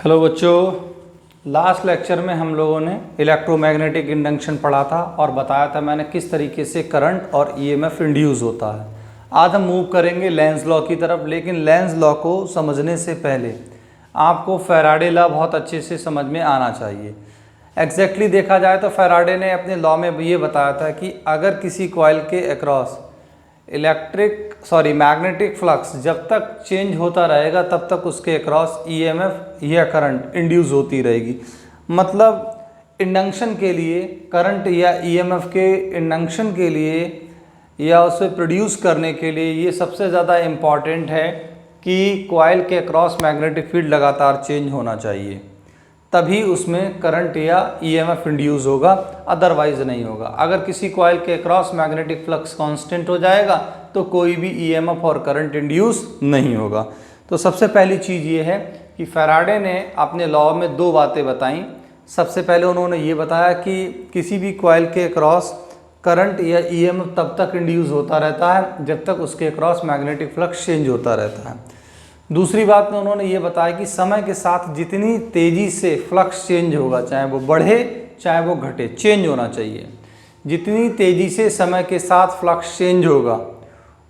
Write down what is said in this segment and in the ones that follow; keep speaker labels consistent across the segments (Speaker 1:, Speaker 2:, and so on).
Speaker 1: Hello बच्चों, last lecture में हम लोगों ने इलेक्ट्रोमैग्नेटिक इंडक्शन पढ़ा था और बताया था मैंने किस तरीके से करंट और ईएमएफ इंड्यूस होता है। आज हम मूव करेंगे लेंज लॉ की तरफ, लेकिन लेंज लॉ को समझने से पहले आपको फैराडे लॉ बहुत अच्छे से समझ में आना चाहिए। एग्जैक्टली देखा जाए तो फैराडे ने अपने लॉ में ये बताया था कि अगर किसी कॉइल के अक्रॉस मैग्नेटिक फ्लक्स जब तक चेंज होता रहेगा तब तक उसके अक्रॉस ईएमएफ या करंट इंड्यूस होती रहेगी। मतलब इंडक्शन के लिए करंट या ईएमएफ के इंडक्शन के लिए या उसे प्रोड्यूस करने के लिए ये सबसे ज़्यादा इम्पॉर्टेंट है कि कॉइल के अक्रॉस मैग्नेटिक फील्ड लगातार चेंज होना चाहिए, तभी उसमें करंट या ईएमएफ इंड्यूस होगा, अदरवाइज नहीं होगा। अगर किसी कॉइल के अक्रॉस मैग्नेटिक फ्लक्स कांस्टेंट हो जाएगा तो कोई भी ईएमएफ और करंट इंड्यूस नहीं होगा। तो सबसे पहली चीज़ ये है कि फैराडे ने अपने लॉ में दो बातें बताई। सबसे पहले उन्होंने ये बताया कि किसी भी कॉइल के अक्रॉस करंट या ईएमएफ तब तक इंड्यूस होता रहता है जब तक उसके अक्रॉस मैग्नेटिक फ्लक्स चेंज होता रहता है। दूसरी बात में उन्होंने ये बताया कि समय के साथ जितनी तेज़ी से फ्लक्स चेंज होगा, चाहे वो बढ़े चाहे वो घटे, चेंज होना चाहिए। जितनी तेज़ी से समय के साथ फ्लक्स चेंज होगा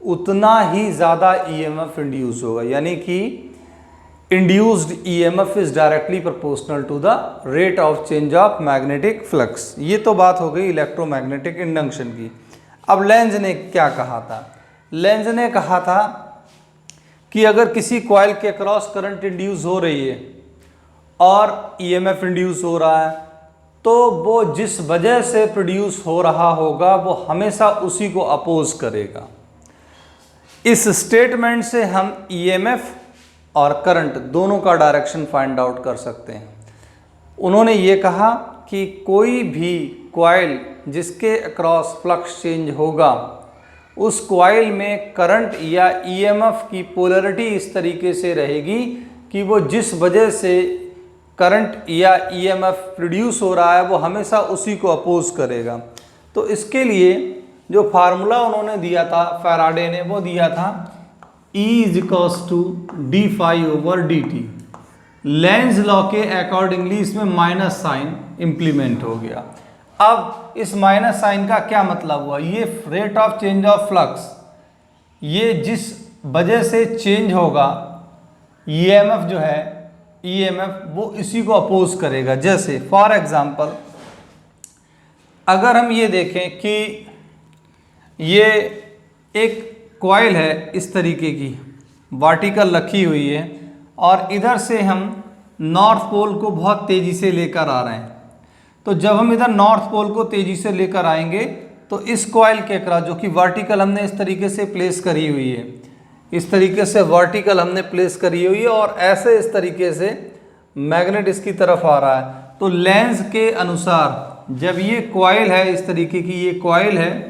Speaker 1: उतना ही ज़्यादा ईएमएफ इंड्यूस होगा, यानी कि induced EMF is directly proportional to the rate of change of magnetic flux. ये तो बात हो गई इलेक्ट्रोमैग्नेटिक इंडक्शन की। अब लेंज ने क्या कहा था? लेंज ने कहा था कि अगर किसी कॉइल के क्रॉस करंट इंड्यूस हो रही है और ईएमएफ इंड्यूस हो रहा है तो वो जिस वजह से प्रोड्यूस हो रहा होगा वो हमेशा उसी को अपोज करेगा। इस स्टेटमेंट से हम ईएमएफ और करंट दोनों का डायरेक्शन फाइंड आउट कर सकते हैं। उन्होंने ये कहा कि कोई भी कॉइल जिसके अक्रॉस फ्लक्स चेंज होगा उस कॉइल में करंट या ईएमएफ की पोलैरिटी इस तरीके से रहेगी कि वो जिस वजह से करंट या ईएमएफ प्रोड्यूस हो रहा है वो हमेशा उसी को अपोज करेगा। तो इसके लिए जो फार्मूला उन्होंने दिया था फैराडे ने, वो दिया था E = d∅/dt। लेंज लॉ के अकॉर्डिंगली इसमें माइनस साइन इंप्लीमेंट हो गया। अब इस माइनस साइन का क्या मतलब हुआ? ये rate of change of flux, ये जिस वजह से चेंज होगा ईएमएफ जो है, ईएमएफ वो इसी को अपोज करेगा। जैसे फॉर एग्जांपल अगर हम ये देखें कि ये एक कॉइल है इस तरीके की वर्टिकल रखी हुई है और इधर से हम नॉर्थ पोल को बहुत तेज़ी से लेकर आ रहे हैं, तो जब हम इधर नॉर्थ पोल को तेज़ी से लेकर आएंगे तो इस कॉइल के अक्रॉस जो कि वर्टिकल हमने इस तरीके से प्लेस करी हुई है, इस तरीके से वर्टिकल हमने प्लेस करी हुई है और ऐसे इस तरीके से मैग्नेट इसकी तरफ आ रहा है। तो लेंज के अनुसार जब ये कॉइल है इस तरीके की, ये कॉइल है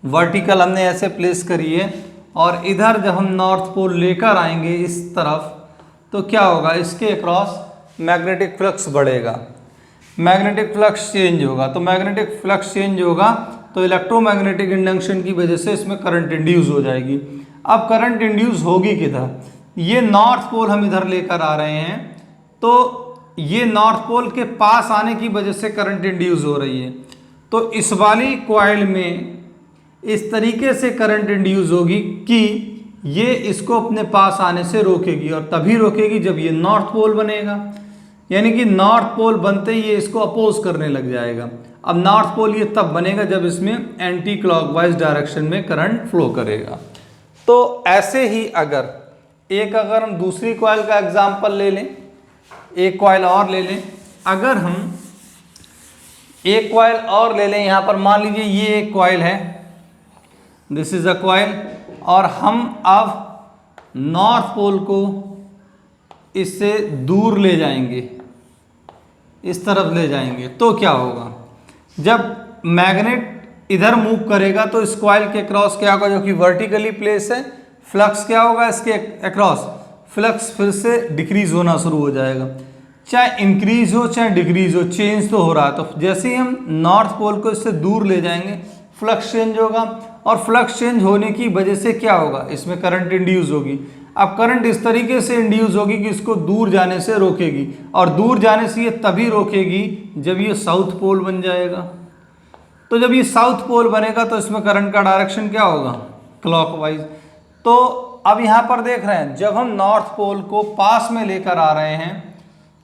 Speaker 1: वर्टिकल हमने ऐसे प्लेस करी है और इधर जब हम नॉर्थ पोल लेकर आएंगे इस तरफ तो क्या होगा? इसके अक्रॉस मैग्नेटिक फ्लक्स बढ़ेगा, मैग्नेटिक फ्लक्स चेंज होगा। तो मैग्नेटिक फ्लक्स चेंज होगा तो इलेक्ट्रोमैग्नेटिक इंडक्शन की वजह से इसमें करंट इंड्यूस हो जाएगी। अब करंट इंड्यूस होगी किधर? ये नॉर्थ पोल हम इधर लेकर आ रहे हैं तो ये नॉर्थ पोल के पास आने की वजह से करंट इंड्यूस हो रही है। तो इस वाली कॉइल में इस तरीके से करंट इंड्यूस होगी कि ये इसको अपने पास आने से रोकेगी और तभी रोकेगी जब ये नॉर्थ पोल बनेगा, यानी कि नॉर्थ पोल बनते ही ये इसको अपोज करने लग जाएगा। अब नॉर्थ पोल ये तब बनेगा जब इसमें एंटी क्लॉकवाइज डायरेक्शन में करंट फ्लो करेगा। तो ऐसे ही अगर हम दूसरी कॉइल का एग्जांपल ले लें, एक कॉइल और ले लें, अगर हम एक कॉइल और ले लें, यहाँ पर मान लीजिए ये एक कॉइल है, दिस इज अ कॉइल, और हम अब नॉर्थ पोल को इससे दूर ले जाएंगे, इस तरफ ले जाएंगे, तो क्या होगा? जब मैग्नेट इधर मूव करेगा तो इस कॉइल के क्रॉस क्या होगा, जो कि वर्टिकली प्लेस है, फ्लक्स क्या होगा? इसके अक्रॉस फ्लक्स फिर से डिक्रीज होना शुरू हो जाएगा, चाहे इंक्रीज हो चाहे डिक्रीज हो, चेंज तो हो रहा है। तो जैसे ही हम नॉर्थ पोल को इससे दूर ले जाएंगे फ्लक्स चेंज होगा और फ्लक्स चेंज होने की वजह से क्या होगा? इसमें करंट इंड्यूस होगी। अब करंट इस तरीके से इंड्यूस होगी कि इसको दूर जाने से रोकेगी, और दूर जाने से ये तभी रोकेगी जब ये साउथ पोल बन जाएगा। तो जब ये साउथ पोल बनेगा तो इसमें करंट का डायरेक्शन क्या होगा, क्लॉकवाइज। तो अब यहाँ पर देख रहे हैं, जब हम नॉर्थ पोल को पास में लेकर आ रहे हैं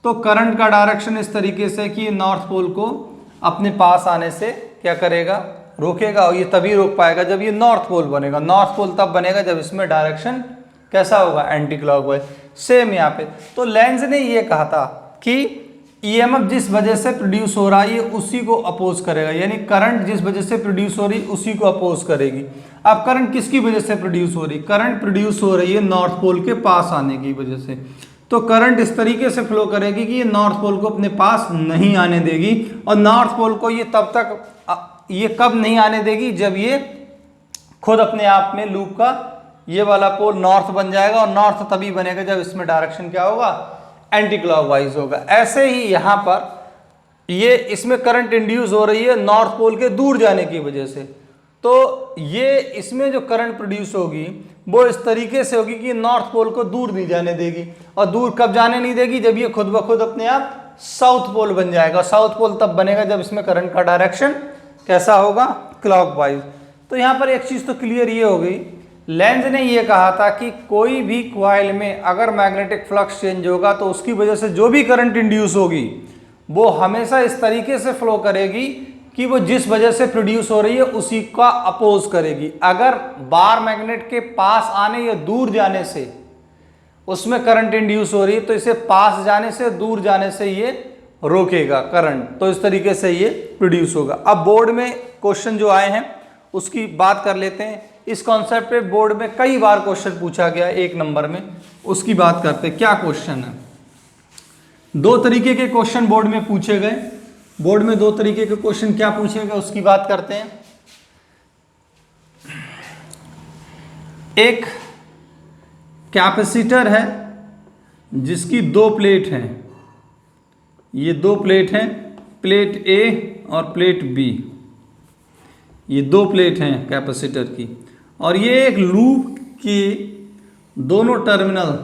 Speaker 1: तो करंट का डायरेक्शन इस तरीके से कि नॉर्थ पोल को अपने पास आने से क्या करेगा, रोकेगा। और ये तभी रोक पाएगा जब ये नॉर्थ पोल बनेगा। नॉर्थ पोल तब बनेगा जब इसमें डायरेक्शन कैसा होगा, एंटी क्लॉकवाइज। सेम यहाँ पे तो लेंज ने ये कहा था कि ईएमएफ जिस वजह से प्रोड्यूस हो रहा है ये उसी को अपोज करेगा, यानी करंट जिस वजह से प्रोड्यूस हो रही है उसी को अपोज करेगी। अब करंट किसकी वजह से प्रोड्यूस हो रही है, करंट प्रोड्यूस हो रही है नॉर्थ पोल के पास आने की वजह से। तो करंट इस तरीके से फ्लो करेगी कि ये नॉर्थ पोल को अपने पास नहीं आने देगी, और नॉर्थ पोल को ये तब तक ये कब नहीं आने देगी, जब ये खुद अपने आप में लूप का ये वाला पोल नॉर्थ बन जाएगा, और नॉर्थ तभी बनेगा जब इसमें डायरेक्शन क्या होगा, एंटी क्लॉकवाइज होगा। ऐसे ही यहाँ पर ये इसमें करंट इंड्यूस हो रही है नॉर्थ पोल के दूर जाने की वजह से। तो ये इसमें जो करंट प्रोड्यूस होगी वो इस तरीके से होगी कि नॉर्थ पोल को दूर नहीं जाने देगी, और दूर कब जाने नहीं देगी, जब ये खुद ब खुद अपने आप साउथ पोल बन जाएगा। साउथ पोल तब बनेगा जब इसमें करंट का डायरेक्शन कैसा होगा, क्लॉकवाइज। तो यहाँ पर एक चीज तो क्लियर ये हो गई, लेंज ने ये कहा था कि कोई भी कॉइल में अगर मैग्नेटिक फ्लक्स चेंज होगा तो उसकी वजह से जो भी करंट इंड्यूस होगी वो हमेशा इस तरीके से फ्लो करेगी कि वो जिस वजह से प्रोड्यूस हो रही है उसी का अपोज करेगी। अगर बार मैग्नेट के पास आने या दूर जाने से उसमें करंट इंड्यूस हो रही है तो इसे पास जाने से दूर जाने से ये रोकेगा करंट, तो इस तरीके से ये प्रोड्यूस होगा। अब बोर्ड में क्वेश्चन जो आए हैं उसकी बात कर लेते हैं। इस कॉन्सेप्ट पे बोर्ड में कई बार क्वेश्चन पूछा गया, 1 नंबर में, उसकी बात करते हैं। क्या क्वेश्चन है, 2 तरीके के क्वेश्चन बोर्ड में पूछे गए। बोर्ड में 2 तरीके के क्वेश्चन क्या पूछे गए उसकी बात करते हैं। एक कैपेसिटर है जिसकी 2 प्लेट हैं, ये 2 प्लेट हैं, प्लेट ए और प्लेट बी, ये 2 प्लेट हैं कैपेसिटर की, और ये एक लूप की दोनों टर्मिनल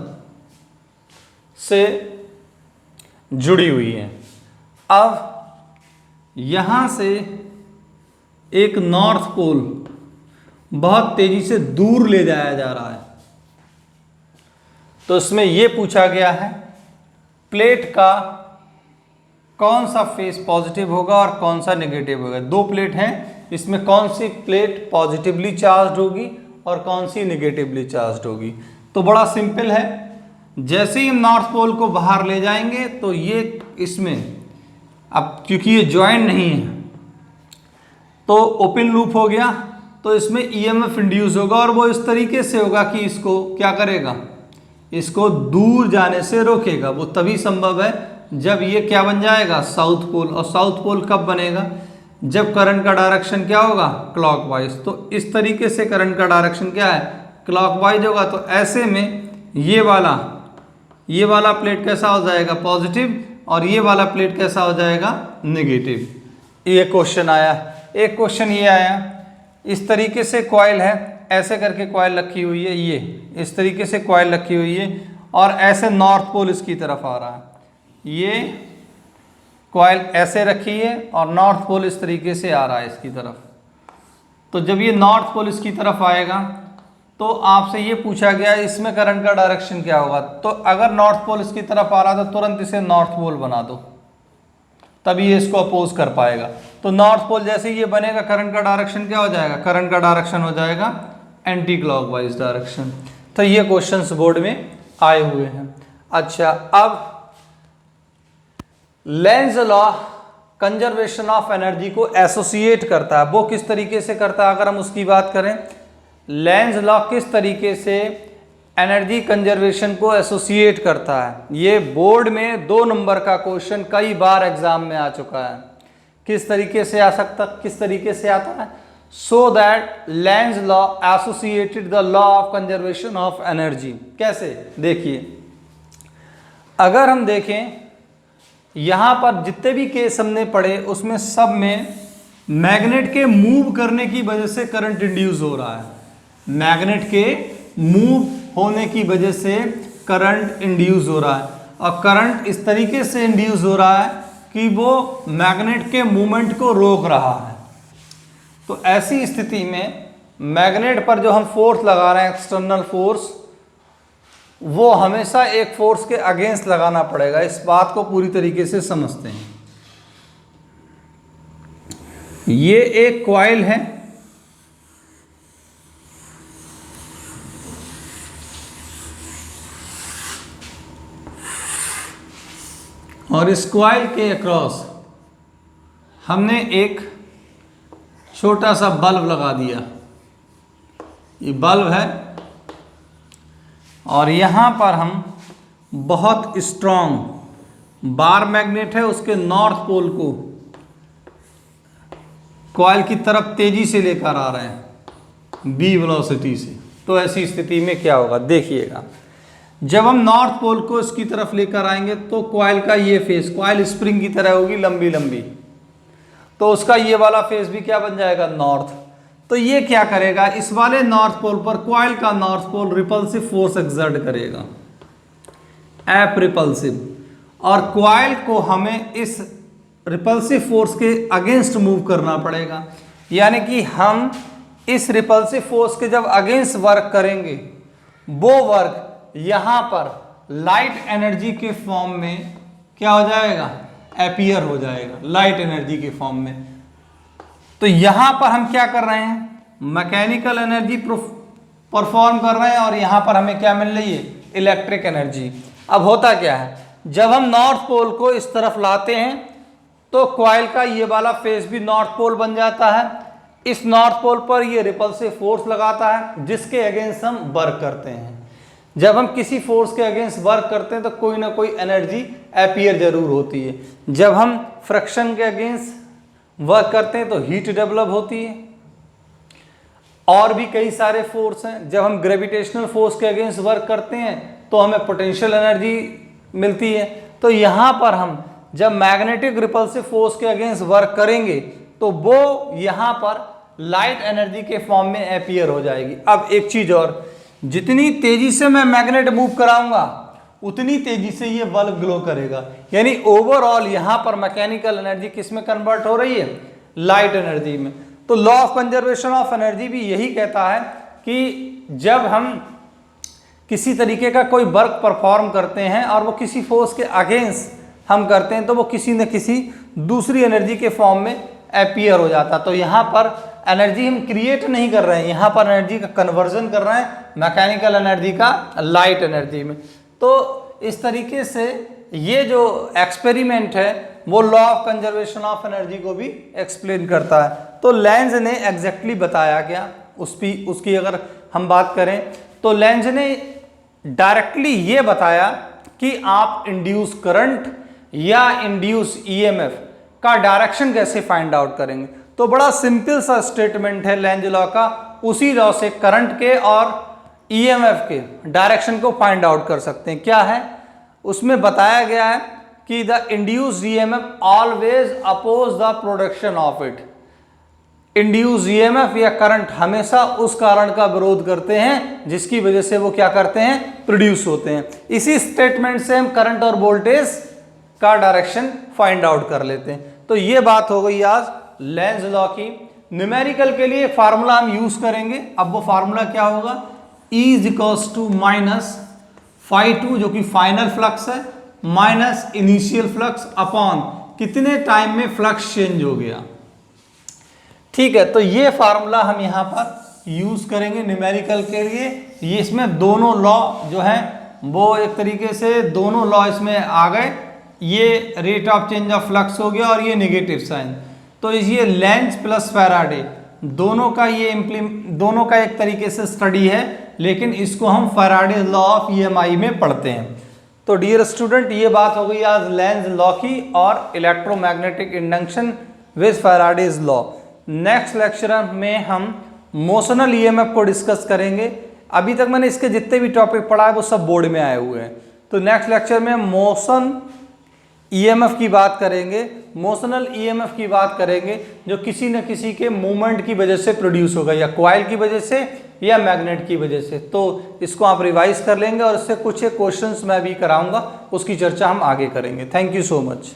Speaker 1: से जुड़ी हुई है। अब यहां से एक नॉर्थ पोल बहुत तेजी से दूर ले जाया जा रहा है। तो इसमें यह पूछा गया है प्लेट का कौन सा फेस पॉजिटिव होगा और कौन सा नेगेटिव होगा। 2 प्लेट हैं, इसमें कौन सी प्लेट पॉजिटिवली चार्ज होगी और कौन सी नेगेटिवली चार्ज होगी। तो बड़ा सिंपल है, जैसे ही हम नॉर्थ पोल को बाहर ले जाएंगे तो ये इसमें, अब क्योंकि ये ज्वाइन नहीं है तो ओपन लूप हो गया, तो इसमें ईएमएफ इंड्यूस होगा, और वो इस तरीके से होगा कि इसको क्या करेगा, इसको दूर जाने से रोकेगा। वो तभी संभव है जब ये क्या बन जाएगा, साउथ पोल। और साउथ पोल कब बनेगा, जब करंट का डायरेक्शन क्या होगा, क्लॉकवाइज। तो इस तरीके से करंट का डायरेक्शन क्या है, क्लॉकवाइज होगा। तो ऐसे में ये वाला प्लेट कैसा हो जाएगा, पॉजिटिव, और ये वाला प्लेट कैसा हो जाएगा, नेगेटिव। ये क्वेश्चन आया। एक क्वेश्चन ये आया, इस तरीके से कॉइल है, ऐसे करके कॉइल रखी हुई है, ये इस तरीके से कॉइल रखी हुई है, और ऐसे नॉर्थ पोल इसकी तरफ आ रहा है। ये कॉइल ऐसे रखी है और नॉर्थ पोल इस तरीके से आ रहा है इसकी तरफ। तो जब ये नॉर्थ पोल इसकी तरफ आएगा तो आपसे ये पूछा गया इसमें करंट का डायरेक्शन क्या होगा। तो अगर नॉर्थ पोल इसकी तरफ आ रहा है तो तुरंत इसे नॉर्थ पोल बना दो, तभी ये इसको अपोज कर पाएगा। तो नॉर्थ पोल जैसे ही ये बनेगा, करंट का डायरेक्शन क्या हो जाएगा, करंट का डायरेक्शन हो जाएगा एंटी क्लॉकवाइज डायरेक्शन। तो ये क्वेश्चंस बोर्ड में आए हुए हैं। अच्छा, अब Lenz law conservation of energy को एसोसिएट करता है। वो किस तरीके से करता है, अगर हम उसकी बात करें, लेंज लॉ किस तरीके से एनर्जी कंजर्वेशन को एसोसिएट करता है। ये बोर्ड में 2 नंबर का क्वेश्चन कई बार एग्जाम में आ चुका है। किस तरीके से आ सकता, किस तरीके से आता है, so that Lenz law associated the law of conservation of energy. कैसे, देखिए, अगर हम देखें यहां पर जितने भी केस हमने पढ़े उसमें सब में मैग्नेट के मूव करने की वजह से करंट इंड्यूस हो रहा है। मैग्नेट के मूव होने की वजह से करंट इंड्यूस हो रहा है, और करंट इस तरीके से इंड्यूस हो रहा है कि वो मैग्नेट के मूवमेंट को रोक रहा है। तो ऐसी स्थिति में मैग्नेट पर जो हम फोर्स लगा रहे हैं, एक्सटर्नल फोर्स, वो हमेशा एक फोर्स के अगेंस्ट लगाना पड़ेगा। इस बात को पूरी तरीके से समझते हैं। ये एक कॉइल है, और इस कॉइल के अक्रॉस हमने एक छोटा सा बल्ब लगा दिया। ये बल्ब है, और यहाँ पर हम बहुत स्ट्रॉन्ग बार मैग्नेट है, उसके नॉर्थ पोल को कॉइल की तरफ तेजी से लेकर आ रहे हैं बी वेलोसिटी से। तो ऐसी स्थिति में क्या होगा देखिएगा, जब हम नॉर्थ पोल को इसकी तरफ लेकर आएंगे तो कॉइल का ये फेस, कॉइल स्प्रिंग की तरह होगी लंबी लंबी, तो उसका ये वाला फेस भी क्या बन जाएगा, नॉर्थ। तो ये क्या करेगा, इस वाले नॉर्थ पोल पर कॉइल का north pole repulsive force exert करेगा, एप रिपल्सिव, और कॉइल को हमें इस रिपल्सिव फोर्स के अगेंस्ट मूव करना पड़ेगा। यानी कि हम इस रिपल्सिव फोर्स के जब अगेंस्ट वर्क करेंगे, वो वर्क यहां पर लाइट एनर्जी के फॉर्म में क्या हो जाएगा, अपीयर हो जाएगा लाइट एनर्जी के फॉर्म में। तो यहां पर हम क्या कर रहे हैं, मैकेनिकल एनर्जी परफॉर्म कर रहे हैं, और यहां पर हमें क्या मिल रही है, इलेक्ट्रिक एनर्जी। अब होता क्या है, जब हम नॉर्थ पोल को इस तरफ लाते हैं तो कॉइल का ये वाला फेस भी नॉर्थ पोल बन जाता है। इस नॉर्थ पोल पर ये रिपल्सिव फोर्स लगाता है, जिसके अगेंस्ट हम वर्क करते हैं। जब हम किसी फोर्स के अगेंस्ट वर्क करते हैं तो कोई ना कोई एनर्जी अपीयर जरूर होती है। जब हम फ्रिक्शन के अगेंस्ट वर्क करते हैं तो हीट डेवलप होती है, और भी कई सारे फोर्स हैं। जब हम ग्रेविटेशनल फोर्स के अगेंस्ट वर्क करते हैं तो हमें पोटेंशियल एनर्जी मिलती है। तो यहाँ पर हम जब मैग्नेटिक रिपल्सिव फोर्स के अगेंस्ट वर्क करेंगे तो वो यहाँ पर लाइट एनर्जी के फॉर्म में अपीयर हो जाएगी। अब एक चीज और, जितनी तेजी से मैं मैग्नेट मूव कराऊंगा उतनी तेजी से ये बल्ब ग्लो करेगा। यानी ओवरऑल यहाँ पर मैकेनिकल एनर्जी किस में कन्वर्ट हो रही है, लाइट एनर्जी में। तो law of conservation of energy भी यही कहता है कि जब हम किसी तरीके का कोई वर्क परफॉर्म करते हैं और वो किसी फोर्स के अगेंस्ट हम करते हैं तो वो किसी न किसी दूसरी एनर्जी के फॉर्म में अपीयर हो जाता। तो यहाँ पर एनर्जी हम क्रिएट नहीं कर रहे हैं, यहाँ पर एनर्जी का कन्वर्जन कर रहे हैं मैकेनिकल एनर्जी का लाइट एनर्जी में। तो इस तरीके से ये जो एक्सपेरिमेंट है वो law of conservation of energy को भी एक्सप्लेन करता है। तो लेंज ने एग्जैक्टली बताया क्या, उसकी अगर हम बात करें तो लेंज ने डायरेक्टली ये बताया कि आप इंड्यूस करंट या इंड्यूस ईएमएफ का डायरेक्शन कैसे फाइंड आउट करेंगे। तो बड़ा सिंपल सा स्टेटमेंट है लेंज लॉ का। उसी लॉ से करंट के और ईएमएफ के डायरेक्शन को फाइंड आउट कर सकते हैं। क्या है उसमें बताया गया है कि the induced EMF always oppose the production of it. Induce EMF या करंट हमेशा उस कारण का विरोध करते हैं जिसकी वजह से वो क्या करते हैं, प्रोड्यूस होते हैं। इसी स्टेटमेंट से हम करंट और वोल्टेज का डायरेक्शन फाइंड आउट कर लेते हैं। तो ये बात हो गई आज लेंज लॉ की। न्यूमेरिकल के लिए फार्मूला हम यूज करेंगे। अब वो फार्मूला क्या होगा, E is equals to minus φ2 जो कि फाइनल फ्लक्स है माइनस इनिशियल फ्लक्स अपॉन कितने टाइम में फ्लक्स चेंज हो गया। ठीक है, तो ये फार्मूला हम यहाँ पर यूज करेंगे न्यूमेरिकल के लिए। ये इसमें दोनों लॉ जो है वो एक तरीके से दोनों लॉ इसमें आ गए। ये rate of change of flux हो गया और ये नेगेटिव साइन। तो ये लेंज प्लस फैराडे दोनों का एक तरीके से स्टडी है, लेकिन इसको हम फैराडे लॉ ऑफ ईएमआई में पढ़ते हैं। तो डियर स्टूडेंट, ये बात हो गई आज लेंज लॉ की और electromagnetic induction with Faraday's law. Next lecture में हम मोशनल ईएमएफ को डिस्कस करेंगे। अभी तक मैंने इसके जितने भी टॉपिक पढ़ा है वो सब बोर्ड में आए हुए हैं। तो नेक्स्ट लेक्चर में मोशन ईएमएफ की बात करेंगे, मोशनल ईएमएफ की बात करेंगे जो किसी न किसी के मूवमेंट की वजह से प्रोड्यूस होगा, या कॉइल की वजह से या मैग्नेट की वजह से। तो इसको आप रिवाइज कर लेंगे और इससे कुछ एक क्वेश्चंस मैं भी कराऊंगा, उसकी चर्चा हम आगे करेंगे। Thank you so much.